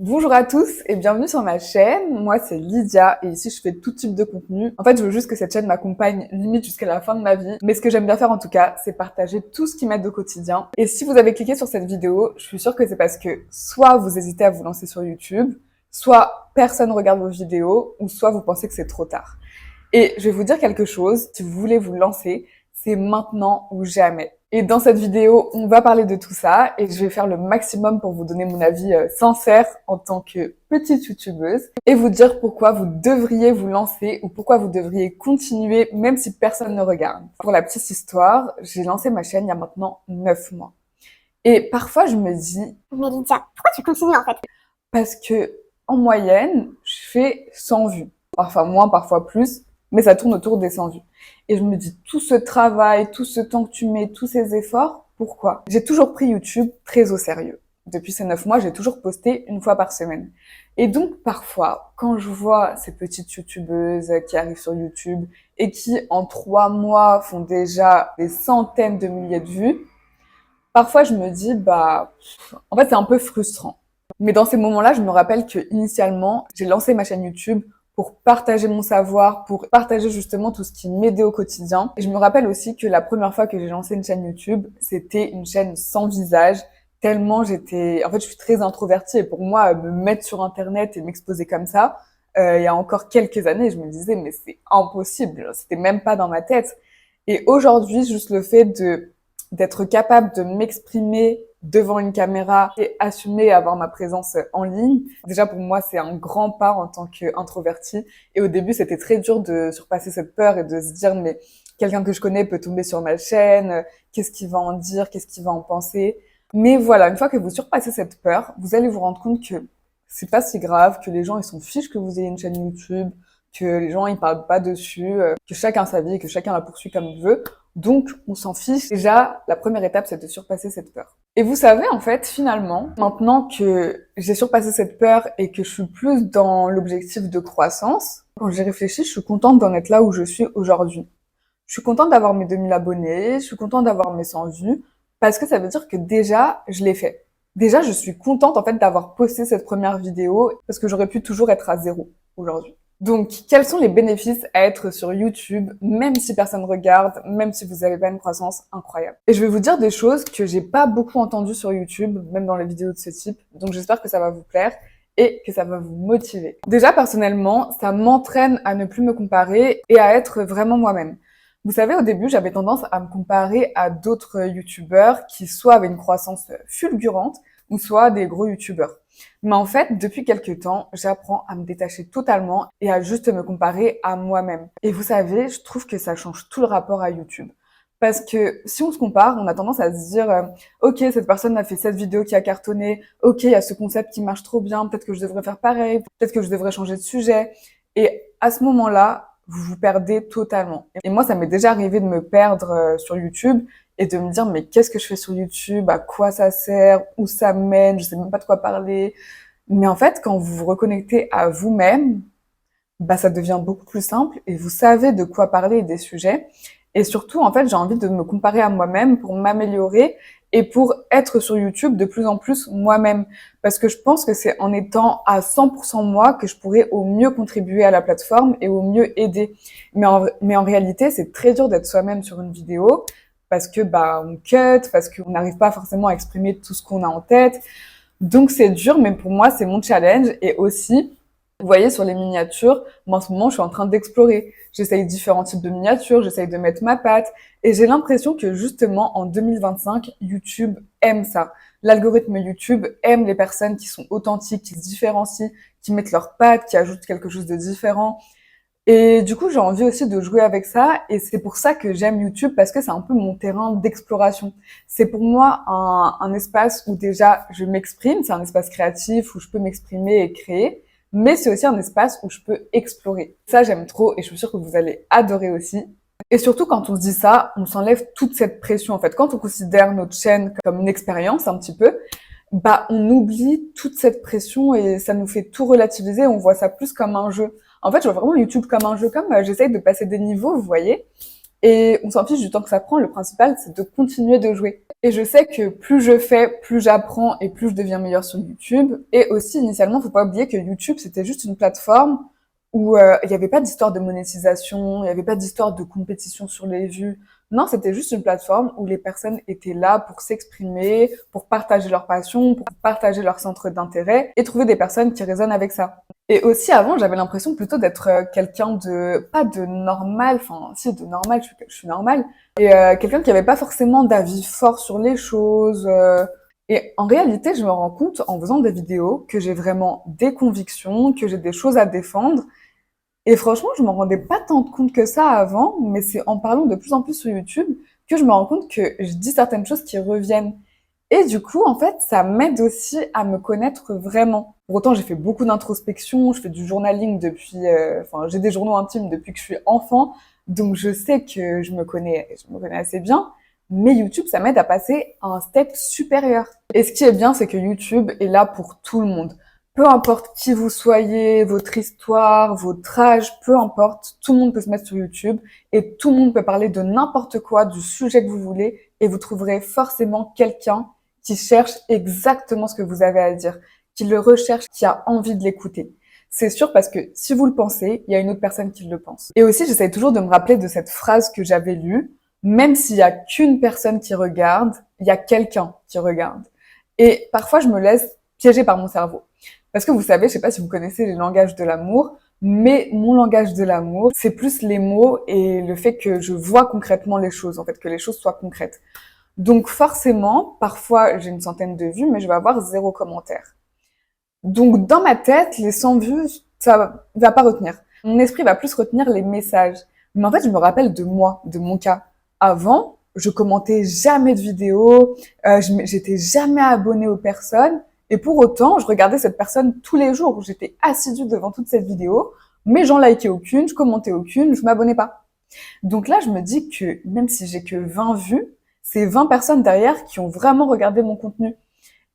Bonjour à tous et bienvenue sur ma chaîne. Moi, c'est Lydia et ici, je fais tout type de contenu. En fait, je veux juste que cette chaîne m'accompagne limite jusqu'à la fin de ma vie. Mais ce que j'aime bien faire en tout cas, c'est partager tout ce qui m'aide au quotidien. Et si vous avez cliqué sur cette vidéo, je suis sûre que c'est parce que soit vous hésitez à vous lancer sur YouTube, soit personne regarde vos vidéos, ou soit vous pensez que c'est trop tard. Et je vais vous dire quelque chose, si vous voulez vous lancer, c'est maintenant ou jamais. Et dans cette vidéo, on va parler de tout ça et je vais faire le maximum pour vous donner mon avis sincère en tant que petite youtubeuse et vous dire pourquoi vous devriez vous lancer ou pourquoi vous devriez continuer même si personne ne regarde. Pour la petite histoire, j'ai lancé ma chaîne il y a maintenant 9 mois. Et parfois je me dis, Mais Lydia, pourquoi tu continues en fait? parce que en moyenne, je fais 100 vues. Parfois moins, parfois plus, mais ça tourne autour des 100 vues. Et je me dis, tout ce travail, tout ce temps que tu mets, tous ces efforts, pourquoi? J'ai toujours pris YouTube très au sérieux. Depuis ces 9 mois, j'ai toujours posté une fois par semaine. Et donc, parfois, quand je vois ces petites youtubeuses qui arrivent sur YouTube et qui, en 3 mois, font déjà des centaines de milliers de vues, parfois, je me dis, en fait, c'est un peu frustrant. Mais dans ces moments-là, je me rappelle que initialement, j'ai lancé ma chaîne YouTube pour partager mon savoir, pour partager justement tout ce qui m'aidait au quotidien. Et je me rappelle aussi que la première fois que j'ai lancé une chaîne YouTube, c'était une chaîne sans visage, tellement en fait, je suis très introvertie et pour moi, me mettre sur Internet et m'exposer comme ça, il y a encore quelques années, je me disais, mais c'est impossible. C'était même pas dans ma tête. Et aujourd'hui, juste le fait d'être capable de m'exprimer devant une caméra et assumer avoir ma présence en ligne. Déjà pour moi, c'est un grand pas en tant qu'introvertie. Et au début, c'était très dur de surpasser cette peur et de se dire mais quelqu'un que je connais peut tomber sur ma chaîne, qu'est-ce qu'il va en dire, qu'est-ce qu'il va en penser. Mais voilà, une fois que vous surpassez cette peur, vous allez vous rendre compte que c'est pas si grave, que les gens ils s'en fichent que vous ayez une chaîne YouTube, que les gens ils parlent pas dessus, que chacun a sa vie et que chacun la poursuit comme il veut. Donc, on s'en fiche. Déjà, la première étape, c'est de surpasser cette peur. Et vous savez, en fait, finalement, maintenant que j'ai surpassé cette peur et que je suis plus dans l'objectif de croissance, quand j'y réfléchis, je suis contente d'en être là où je suis aujourd'hui. Je suis contente d'avoir mes 2000 abonnés, je suis contente d'avoir mes 100 vues, parce que ça veut dire que déjà, je l'ai fait. Déjà, je suis contente, en fait, d'avoir posté cette première vidéo, parce que j'aurais pu toujours être à zéro aujourd'hui. Donc, quels sont les bénéfices à être sur YouTube, même si personne regarde, même si vous n'avez pas une croissance incroyable? Et je vais vous dire des choses que j'ai pas beaucoup entendues sur YouTube, même dans les vidéos de ce type. Donc, j'espère que ça va vous plaire et que ça va vous motiver. Déjà, personnellement, ça m'entraîne à ne plus me comparer et à être vraiment moi-même. Vous savez, au début, j'avais tendance à me comparer à d'autres YouTubeurs qui soit avaient une croissance fulgurante ou soit des gros YouTubeurs. Mais en fait, depuis quelques temps, j'apprends à me détacher totalement et à juste me comparer à moi-même. Et vous savez, je trouve que ça change tout le rapport à YouTube. Parce que si on se compare, on a tendance à se dire ok, cette personne a fait cette vidéo qui a cartonné, ok, il y a ce concept qui marche trop bien, peut-être que je devrais faire pareil, peut-être que je devrais changer de sujet. Et à ce moment-là, vous vous perdez totalement. Et moi, ça m'est déjà arrivé de me perdre sur YouTube et de me dire mais qu'est-ce que je fais sur YouTube, à quoi ça sert, où ça mène, je sais même pas de quoi parler. Mais en fait, quand vous vous reconnectez à vous-même, ça devient beaucoup plus simple et vous savez de quoi parler des sujets. Et surtout, en fait, j'ai envie de me comparer à moi-même pour m'améliorer et pour être sur YouTube de plus en plus moi-même. Parce que je pense que c'est en étant à 100% moi que je pourrais au mieux contribuer à la plateforme et au mieux aider. Mais en réalité, c'est très dur d'être soi-même sur une vidéo parce que, on cut, parce qu'on n'arrive pas forcément à exprimer tout ce qu'on a en tête. Donc c'est dur, mais pour moi, c'est mon challenge. Et aussi, vous voyez sur les miniatures, moi en ce moment je suis en train d'explorer. J'essaye différents types de miniatures, j'essaye de mettre ma patte et j'ai l'impression que justement en 2025, YouTube aime ça. L'algorithme YouTube aime les personnes qui sont authentiques, qui se différencient, qui mettent leur patte, qui ajoutent quelque chose de différent. Et du coup, j'ai envie aussi de jouer avec ça et c'est pour ça que j'aime YouTube parce que c'est un peu mon terrain d'exploration. C'est pour moi un espace où déjà je m'exprime, c'est un espace créatif où je peux m'exprimer et créer, mais c'est aussi un espace où je peux explorer. Ça, j'aime trop et je suis sûre que vous allez adorer aussi. Et surtout, quand on se dit ça, on s'enlève toute cette pression. En fait, quand on considère notre chaîne comme une expérience un petit peu, on oublie toute cette pression et ça nous fait tout relativiser. On voit ça plus comme un jeu. En fait, je vois vraiment YouTube comme un jeu, comme j'essaye de passer des niveaux, vous voyez. Et on s'en fiche du temps que ça prend, le principal, c'est de continuer de jouer. Et je sais que plus je fais, plus j'apprends et plus je deviens meilleure sur YouTube. Et aussi, initialement, faut pas oublier que YouTube, c'était juste une plateforme où il n'y avait pas d'histoire de monétisation, il n'y avait pas d'histoire de compétition sur les vues. Non, c'était juste une plateforme où les personnes étaient là pour s'exprimer, pour partager leur passion, pour partager leur centre d'intérêt et trouver des personnes qui résonnent avec ça. Et aussi, avant, j'avais l'impression plutôt d'être quelqu'un de, pas de normal, enfin, si, de normal, je suis normale, et quelqu'un qui avait pas forcément d'avis fort sur les choses. Et en réalité, je me rends compte, en faisant des vidéos, que j'ai vraiment des convictions, que j'ai des choses à défendre. Et franchement, je m'en rendais pas tant compte que ça avant, mais c'est en parlant de plus en plus sur YouTube que je me rends compte que je dis certaines choses qui reviennent. Et du coup, en fait, ça m'aide aussi à me connaître vraiment. Pour autant, j'ai fait beaucoup d'introspection, je fais du journaling depuis, enfin, j'ai des journaux intimes depuis que je suis enfant, donc je sais que je me connais assez bien. Mais YouTube, ça m'aide à passer à un step supérieur. Et ce qui est bien, c'est que YouTube est là pour tout le monde. Peu importe qui vous soyez, votre histoire, votre âge, peu importe, tout le monde peut se mettre sur YouTube et tout le monde peut parler de n'importe quoi, du sujet que vous voulez, et vous trouverez forcément quelqu'un qui cherche exactement ce que vous avez à dire, qui le recherche, qui a envie de l'écouter. C'est sûr parce que si vous le pensez, il y a une autre personne qui le pense. Et aussi, j'essaie toujours de me rappeler de cette phrase que j'avais lue, même s'il y a qu'une personne qui regarde, il y a quelqu'un qui regarde. Et parfois, je me laisse piéger par mon cerveau. Parce que vous savez, je sais pas si vous connaissez les langages de l'amour, mais mon langage de l'amour, c'est plus les mots et le fait que je vois concrètement les choses, en fait, que les choses soient concrètes. Donc forcément, parfois j'ai une centaine de vues, mais je vais avoir 0 commentaire. Donc dans ma tête, les 100 vues, ça va pas retenir. Mon esprit va plus retenir les messages. Mais en fait, je me rappelle de moi, de mon cas. Avant, je commentais jamais de vidéos, j'étais jamais abonnée aux personnes, et pour autant, je regardais cette personne tous les jours. J'étais assidue devant toute cette vidéo, mais j'en likais aucune, je commentais aucune, je m'abonnais pas. Donc là, je me dis que même si j'ai que 20 vues, c'est 20 personnes derrière qui ont vraiment regardé mon contenu.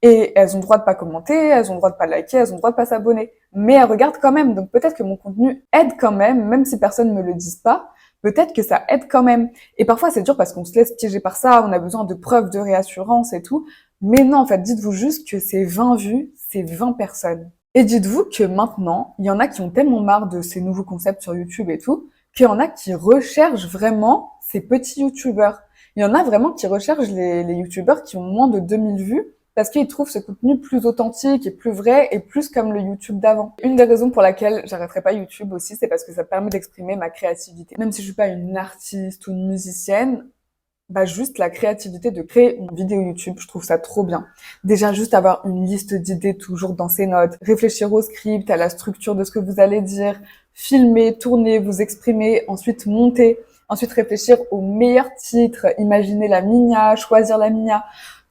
Et elles ont le droit de pas commenter, elles ont le droit de pas liker, elles ont le droit de pas s'abonner. Mais elles regardent quand même. Donc peut-être que mon contenu aide quand même si personne ne me le dise pas. Peut-être que ça aide quand même. Et parfois c'est dur parce qu'on se laisse piéger par ça, on a besoin de preuves, de réassurance et tout. Mais non, en fait, dites-vous juste que ces 20 vues, c'est 20 personnes. Et dites-vous que maintenant, il y en a qui ont tellement marre de ces nouveaux concepts sur YouTube et tout, qu'il y en a qui recherchent vraiment ces petits YouTubeurs. Il y en a vraiment qui recherchent les YouTubeurs qui ont moins de 2000 vues parce qu'ils trouvent ce contenu plus authentique et plus vrai et plus comme le YouTube d'avant. Une des raisons pour laquelle j'arrêterai pas YouTube aussi, c'est parce que ça permet d'exprimer ma créativité. Même si je suis pas une artiste ou une musicienne, bah juste la créativité de créer une vidéo YouTube, je trouve ça trop bien. Déjà juste avoir une liste d'idées toujours dans ses notes, réfléchir au script, à la structure de ce que vous allez dire, filmer, tourner, vous exprimer, ensuite monter, ensuite réfléchir au meilleur titre, imaginer la minia, choisir la minia.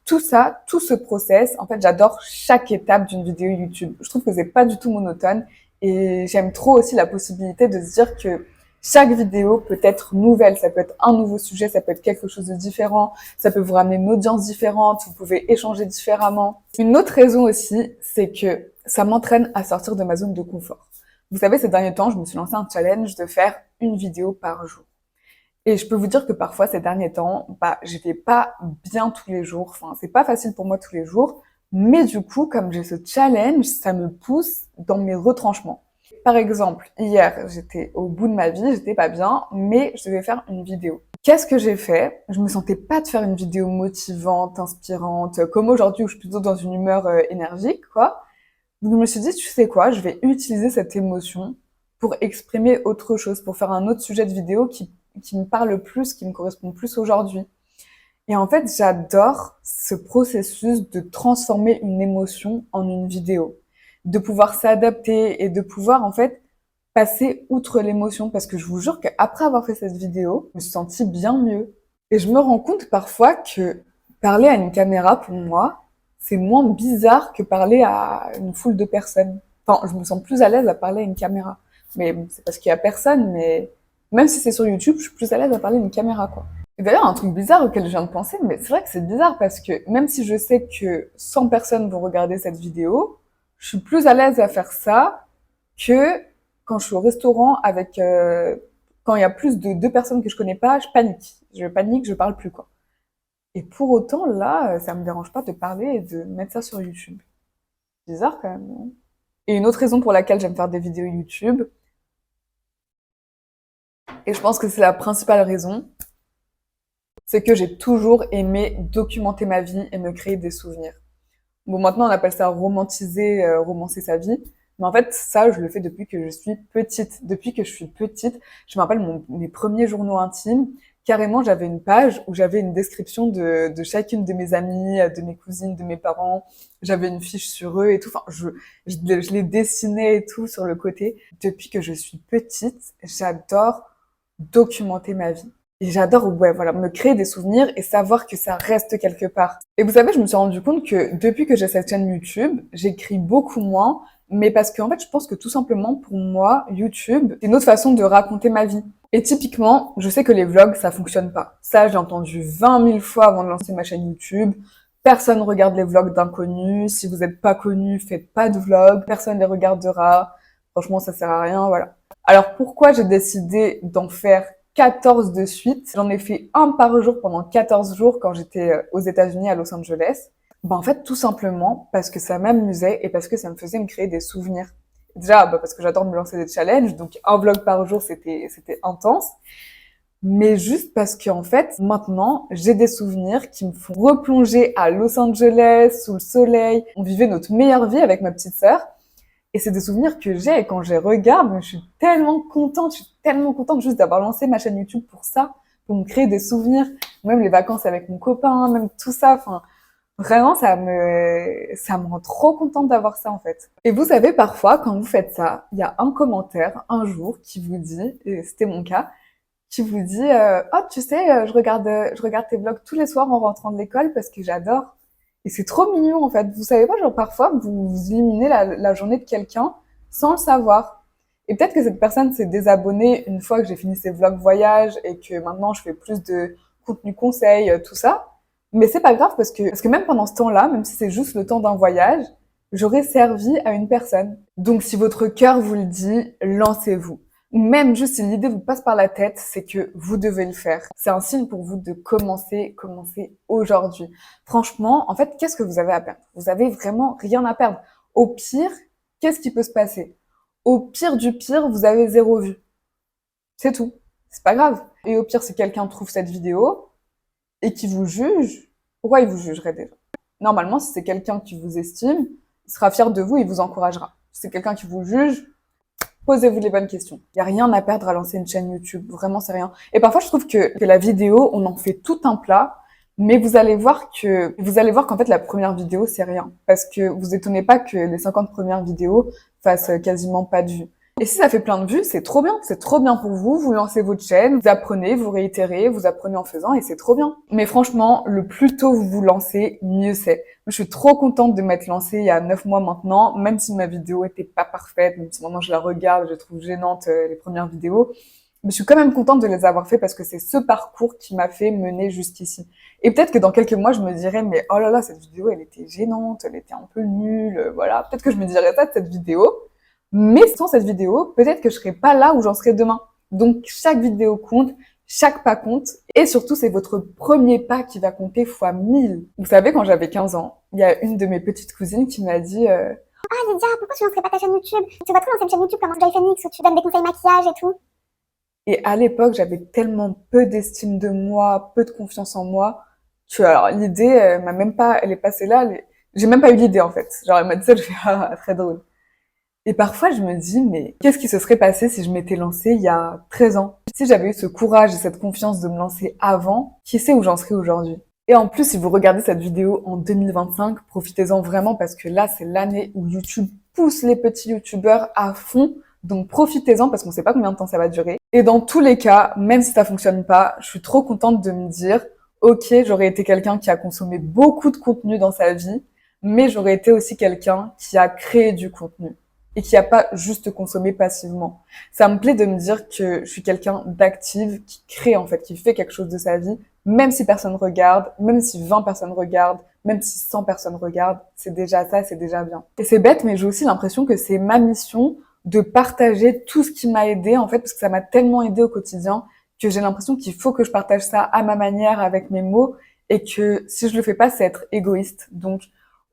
Tout ça, tout ce process, en fait, j'adore chaque étape d'une vidéo YouTube. Je trouve que c'est pas du tout monotone et j'aime trop aussi la possibilité de se dire que chaque vidéo peut être nouvelle, ça peut être un nouveau sujet, ça peut être quelque chose de différent, ça peut vous ramener une audience différente, vous pouvez échanger différemment. Une autre raison aussi, c'est que ça m'entraîne à sortir de ma zone de confort. Vous savez, ces derniers temps, je me suis lancé un challenge de faire une vidéo par jour. Et je peux vous dire que parfois, ces derniers temps, bah, je vais pas bien tous les jours. Enfin, c'est pas facile pour moi tous les jours. Mais du coup, comme j'ai ce challenge, ça me pousse dans mes retranchements. Par exemple, hier, j'étais au bout de ma vie, j'étais pas bien, mais je devais faire une vidéo. Qu'est-ce que j'ai fait? Je me sentais pas de faire une vidéo motivante, inspirante, comme aujourd'hui où je suis plutôt dans une humeur énergique, quoi. Donc je me suis dit, tu sais quoi, je vais utiliser cette émotion pour exprimer autre chose, pour faire un autre sujet de vidéo qui me parle plus, qui me correspond plus aujourd'hui. Et en fait, j'adore ce processus de transformer une émotion en une vidéo, de pouvoir s'adapter et de pouvoir en fait passer outre l'émotion parce que je vous jure qu'après avoir fait cette vidéo, je me suis sentie bien mieux. Et je me rends compte parfois que parler à une caméra pour moi, c'est moins bizarre que parler à une foule de personnes. Enfin, je me sens plus à l'aise à parler à une caméra. Mais bon, c'est parce qu'il y a personne, mais même si c'est sur YouTube, je suis plus à l'aise à parler à une caméra, quoi. Et d'ailleurs, un truc bizarre auquel je viens de penser, mais c'est vrai que c'est bizarre parce que même si je sais que 100 personnes vont regarder cette vidéo, je suis plus à l'aise à faire ça que quand je suis au restaurant avec Quand il y a plus de 2 personnes que je connais pas, je panique. Je parle plus, quoi. Et pour autant, là, ça me dérange pas de parler et de mettre ça sur YouTube. Bizarre quand même, non? Et une autre raison pour laquelle j'aime faire des vidéos YouTube, et je pense que c'est la principale raison, c'est que j'ai toujours aimé documenter ma vie et me créer des souvenirs. Bon, maintenant, on appelle ça romantiser, romancer sa vie. Mais en fait, ça, je le fais depuis que je suis petite. Depuis que je suis petite, je me rappelle mes premiers journaux intimes. Carrément, j'avais une page où j'avais une description de chacune de mes amies, de mes cousines, de mes parents. J'avais une fiche sur eux et tout. Enfin, je les dessinais et tout sur le côté. Depuis que je suis petite, j'adore documenter ma vie. Et j'adore, ouais, voilà, me créer des souvenirs et savoir que ça reste quelque part. Et vous savez, je me suis rendu compte que depuis que j'ai cette chaîne YouTube, j'écris beaucoup moins, mais parce qu'en fait, je pense que tout simplement, pour moi, YouTube, c'est une autre façon de raconter ma vie. Et typiquement, je sais que les vlogs, ça fonctionne pas. Ça, j'ai entendu 20 000 fois avant de lancer ma chaîne YouTube. Personne regarde les vlogs d'inconnus. Si vous n'êtes pas connu, faites pas de vlogs. Personne les regardera. Franchement, ça sert à rien, voilà. Alors pourquoi j'ai décidé d'en faire 14 de suite? J'en ai fait un par jour pendant 14 jours quand j'étais aux États-Unis à Los Angeles. Ben en fait, tout simplement parce que ça m'amusait et parce que ça me faisait me créer des souvenirs. Déjà, parce que j'adore me lancer des challenges, donc un vlog par jour, c'était intense. Mais juste parce que en fait, maintenant, j'ai des souvenirs qui me font replonger à Los Angeles, sous le soleil. On vivait notre meilleure vie avec ma petite sœur. Et c'est des souvenirs que j'ai, et quand je les regarde, je suis tellement contente juste d'avoir lancé ma chaîne YouTube pour ça, pour me créer des souvenirs, même les vacances avec mon copain, même tout ça, enfin, vraiment, ça me rend trop contente d'avoir ça, en fait. Et vous savez, parfois, quand vous faites ça, il y a un commentaire, un jour, qui vous dit, et c'était mon cas, qui vous dit, oh, tu sais, je regarde tes vlogs tous les soirs en rentrant de l'école parce que j'adore. Et c'est trop mignon, en fait. Vous savez pas, genre, parfois, vous éliminez la journée de quelqu'un sans le savoir. Et peut-être que cette personne s'est désabonnée une fois que j'ai fini ses vlogs voyage et que maintenant je fais plus de contenu conseil, tout ça. Mais c'est pas grave parce que même pendant ce temps-là, même si c'est juste le temps d'un voyage, j'aurais servi à une personne. Donc si votre cœur vous le dit, lancez-vous. Même juste si l'idée vous passe par la tête, c'est que vous devez le faire. C'est un signe pour vous de commencer aujourd'hui. Franchement, en fait, qu'est-ce que vous avez à perdre? Vous avez vraiment rien à perdre. Au pire, qu'est-ce qui peut se passer? Au pire du pire, vous avez 0 vue. C'est tout. C'est pas grave. Et au pire, si quelqu'un trouve cette vidéo et qui vous juge, pourquoi il vous jugerait déjà? Normalement, si c'est quelqu'un qui vous estime, il sera fier de vous, il vous encouragera. Si c'est quelqu'un qui vous juge, posez-vous les bonnes questions. Il n'y a rien à perdre à lancer une chaîne YouTube. Vraiment, c'est rien. Et parfois, je trouve que la vidéo, on en fait tout un plat, mais vous allez voir qu'en fait, la première vidéo, c'est rien. Parce que vous étonnez pas que les 50 premières vidéos fassent quasiment pas de vues. Et si ça fait plein de vues, c'est trop bien. C'est trop bien pour vous. Vous lancez votre chaîne, vous apprenez, vous réitérez, vous apprenez en faisant et c'est trop bien. Mais franchement, le plus tôt vous vous lancez, mieux c'est. Je suis trop contente de m'être lancée il y a 9 mois maintenant, même si ma vidéo était pas parfaite, même si maintenant je la regarde, je trouve gênante les premières vidéos. Mais je suis quand même contente de les avoir fait parce que c'est ce parcours qui m'a fait mener jusqu'ici. Et peut-être que dans quelques mois, je me dirais, mais oh là là, cette vidéo, elle était gênante, elle était un peu nulle, voilà. Peut-être que je me dirais ça de cette vidéo. Mais sans cette vidéo, peut-être que je serais pas là où j'en serais demain. Donc, chaque vidéo compte, chaque pas compte. Et surtout, c'est votre premier pas qui va compter fois 1000. Vous savez, quand j'avais 15 ans, il y a une de mes petites cousines qui m'a dit, Ah Lydia, pourquoi tu lancerais pas ta chaîne YouTube? Tu vas trop lancer une chaîne YouTube comme Joy Phoenix où tu donnes des conseils maquillage et tout. Et à l'époque, j'avais tellement peu d'estime de moi, peu de confiance en moi, que alors l'idée m'a même pas, elle est passée là, j'ai même pas eu l'idée en fait. Genre elle m'a dit ça, je fais ah très drôle. Et parfois je me dis mais qu'est-ce qui se serait passé si je m'étais lancée il y a 13 ans? Si j'avais eu ce courage et cette confiance de me lancer avant, qui sait où j'en serais aujourd'hui? Et en plus, si vous regardez cette vidéo en 2025, profitez-en vraiment parce que là, c'est l'année où YouTube pousse les petits YouTubeurs à fond. Donc profitez-en parce qu'on sait pas combien de temps ça va durer. Et dans tous les cas, même si ça fonctionne pas, je suis trop contente de me dire, ok, j'aurais été quelqu'un qui a consommé beaucoup de contenu dans sa vie, mais j'aurais été aussi quelqu'un qui a créé du contenu et qui a pas juste consommé passivement. Ça me plaît de me dire que je suis quelqu'un d'active, qui crée en fait, qui fait quelque chose de sa vie, même si personne regarde, même si 20 personnes regardent, même si 100 personnes regardent, c'est déjà ça, c'est déjà bien. Et c'est bête, mais j'ai aussi l'impression que c'est ma mission de partager tout ce qui m'a aidé, en fait, parce que ça m'a tellement aidé au quotidien que j'ai l'impression qu'il faut que je partage ça à ma manière, avec mes mots, et que si je le fais pas, c'est être égoïste. Donc,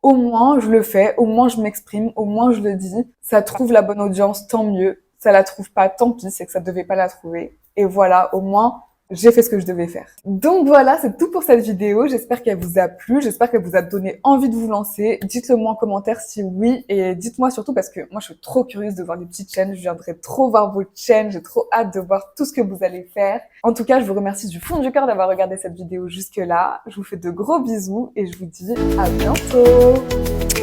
au moins, je le fais, au moins, je m'exprime, au moins, je le dis. Ça trouve la bonne audience, tant mieux. Ça la trouve pas, tant pis, c'est que ça devait pas la trouver. Et voilà, au moins, j'ai fait ce que je devais faire. Donc voilà, c'est tout pour cette vidéo. J'espère qu'elle vous a plu. J'espère qu'elle vous a donné envie de vous lancer. Dites-le moi en commentaire si oui. Et dites-moi surtout parce que moi, je suis trop curieuse de voir les petites chaînes. Je viendrai trop voir vos chaînes. J'ai trop hâte de voir tout ce que vous allez faire. En tout cas, je vous remercie du fond du cœur d'avoir regardé cette vidéo jusque-là. Je vous fais de gros bisous et je vous dis à bientôt.